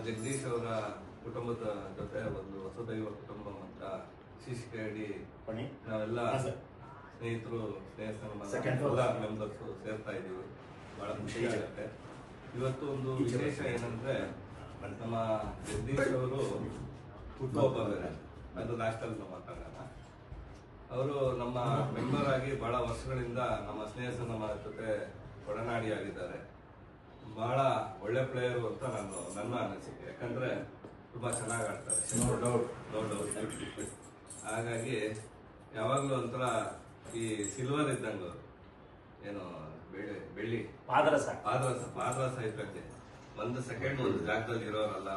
ಜಗದೀಶ್ ಅವರ ಕುಟುಂಬದ ಜೊತೆ ಒಂದು ವಸುದೈವ ಕುಟುಂಬ ಅಂತ ಶೀರ್ಷಿಕೆ ಅಡಿ ನಾವೆಲ್ಲ ಸ್ನೇಹಿತರು ಸ್ನೇಹ ಮೆಂಬರ್ಸ್ ಸೇರ್ತಾ ಇದೀವಿ. ಬಹಳ ಖುಷಿ ಆಗುತ್ತೆ. ಇವತ್ತು ಒಂದು ವಿಶೇಷ ಏನಂದ್ರೆ ನಮ್ಮ ಜಗದೀಶ್ ಅವರು ಹುಟ್ಟುಹಬ್ಬ ಬೇರೆ, ಅದು ಲಾಸ್ಟಲ್ಲಿ ನಾವು ಮಾತಾಡೋಣ. ಅವರು ನಮ್ಮ ಮೆಂಬರ್ ಆಗಿ ಬಹಳ ವರ್ಷಗಳಿಂದ ನಮ್ಮ ಸ್ನೇಹ ಸಂಗಮ ಜೊತೆ ಒಡನಾಡಿಯಾಗಿದ್ದಾರೆ. ಬಹಳ ಒಳ್ಳೆ ಪ್ಲೇಯರು ಅಂತ ನನ್ನ ಅನಿಸಿಕೆ. ಯಾಕಂದ್ರೆ ತುಂಬಾ ಚೆನ್ನಾಗಿ ಆಡ್ತಾರೆ, ಹಾಗಾಗಿ ಯಾವಾಗ್ಲೂ ಒಂಥರ ಈ ಸಿಲ್ವರ್ ಇದ್ದಂಗ, ಏನು ಬೆಳ್ಳಿ ಪಾದರಸ ಇದ್ದಂಗೆ. ಒಂದು ಸೆಕೆಂಡ್ ಒಂದು ಜಾಗದಲ್ಲಿ ಇರೋರಲ್ಲ,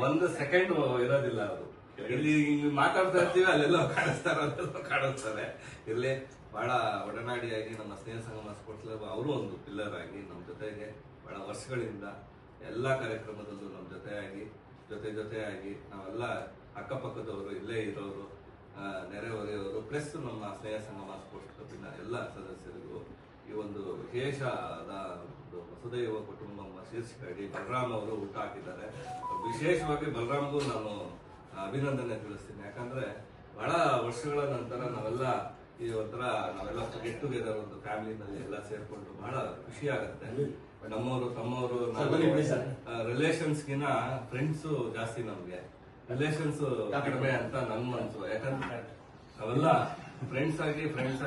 ಒಂದು ಸೆಕೆಂಡ್ ಇರೋದಿಲ್ಲ ಅವರು. ಇಲ್ಲಿ ಮಾತಾಡ್ತಾ ಇರ್ತೀವಿ, ಅಲ್ಲೆಲ್ಲ ಕಾಣಿಸ್ತಾರೆ. ಇಲ್ಲಿ ಬಹಳ ಒಡನಾಡಿಯಾಗಿ ನಮ್ಮ ಸ್ನೇಹ ಸಂಗಮ ಸ್ಪೋರ್ಟ್ಸ್ ಕ್ಲಬ್ ಅವರು ಒಂದು ಪಿಲ್ಲರ್ ಆಗಿ ನಮ್ಮ ಜೊತೆಗೆ ಬಹಳ ವರ್ಷಗಳಿಂದ ಎಲ್ಲ ಕಾರ್ಯಕ್ರಮದಲ್ಲೂ ನಮ್ಮ ಜೊತೆಯಾಗಿ ನಾವೆಲ್ಲ ಅಕ್ಕಪಕ್ಕದವರು, ಇಲ್ಲೇ ಇರೋರು, ನೆರೆಹೊರೆಯವರು, ಪ್ಲಸ್ ನಮ್ಮ ಸ್ನೇಹ ಸಂಗಮ ಸ್ಪೋರ್ಟ್ಸ್ ಕ್ಲಬ್ಬಿನ ಎಲ್ಲ ಸದಸ್ಯರಿಗೂ ಈ ಒಂದು ವಿಶೇಷವಾದ ಒಂದು ವಸುದೈವ ಕುಟುಂಬ ಶೀರ್ಷಿಕೆ ಅಡಿ ಬಲರಾಮ್ ಅವರು ಊಟ ಹಾಕಿದ್ದಾರೆ. ವಿಶೇಷವಾಗಿ ಬಲರಾಮ್ಗೂ ನಾನು ಅಭಿನಂದನೆ ತಿಳಿಸ್ತೀನಿ. ಯಾಕಂದ್ರೆ ಬಹಳ ವರ್ಷಗಳ ನಂತರ ನಾವೆಲ್ಲ ಗೆಟ್ ಟುಗೆದರ್ ಒಂದು ಫ್ಯಾಮಿಲಿನಲ್ಲಿ ಎಲ್ಲ ಸೇರ್ಕೊಂಡು ಬಹಳ ಖುಷಿ ಆಗುತ್ತೆ. ನಮ್ಮವರು ತಮ್ಮವರು ರಿಲೇಷನ್ಸ್ಗಿನ ಫ್ರೆಂಡ್ಸ್ ಜಾಸ್ತಿ. ನಮ್ಗೆ ರಿಲೇಷನ್ಸ್ ಕಡಿಮೆ ಅಂತ ನನ್ನ ಮನ್ಸು. ಯಾಕಂದ್ರೆ ನಾವೆಲ್ಲ ಫ್ರೆಂಡ್ಸ್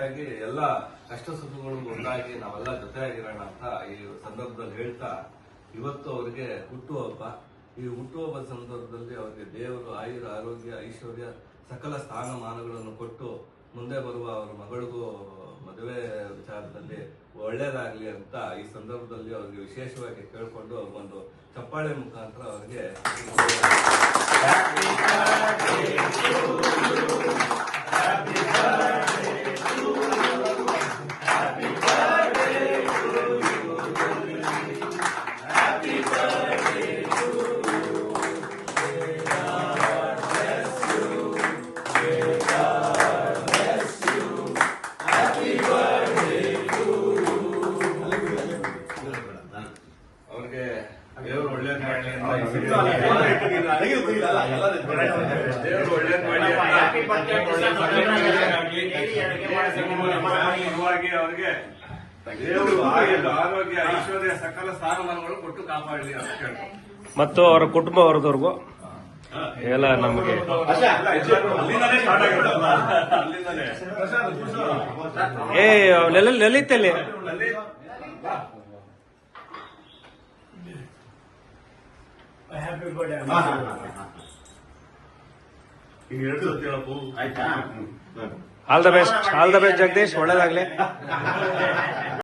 ಆಗಿ ಎಲ್ಲ ಕಷ್ಟ ಸುಖಗಳು ಒಂದಾಗಿ ನಾವೆಲ್ಲ ಜೊತೆಯಾಗಿರೋಣ ಅಂತ ಈ ಸಂದರ್ಭದಲ್ಲಿ ಹೇಳ್ತಾ, ಇವತ್ತು ಅವರಿಗೆ ಹುಟ್ಟುಹಬ್ಬ. ಈ ಹುಟ್ಟುಹಬ್ಬದ ಸಂದರ್ಭದಲ್ಲಿ ಅವರಿಗೆ ದೇವರು ಆಯುರ, ಆರೋಗ್ಯ, ಐಶ್ವರ್ಯ, ಸಕಲ ಸ್ಥಾನಮಾನಗಳನ್ನು ಕೊಟ್ಟು ಮುಂದೆ ಬರುವ ಅವರ ಮಗಳಿಗೂ ಮದುವೆ ವಿಚಾರದಲ್ಲಿ ಒಳ್ಳೇದಾಗ್ಲಿ ಅಂತ ಈ ಸಂದರ್ಭದಲ್ಲಿ ಅವರಿಗೆ ವಿಶೇಷವಾಗಿ ಕೇಳ್ಕೊಂಡು ಒಂದು ಚಪ್ಪಾಳೆ ಮುಖಾಂತರ ಅವರಿಗೆ ದೇವರು ಒಳ್ಳೇದ್ ಮಾಡಲಿ ಅವ್ರಿಗೆ ದೇವರು ಆರೋಗ್ಯ, ಐಶ್ವರ್ಯ, ಸಕಲ ಸ್ಥಾನಮಾನಗಳು ಕೊಟ್ಟು ಕಾಪಾಡಲಿ ಅಂತ ಕೇಳ್ತಾರೆ. ಮತ್ತು ಅವರ ಕುಟುಂಬ ವರ್ಗದವರೆಗೂ ಎಲ್ಲ ನಮಗೆ ಲಲಿತಲ್ಲಿ happy birthday. All the best Jagadish, ಒಳ್ಳೇದಾಗ್ಲಿ.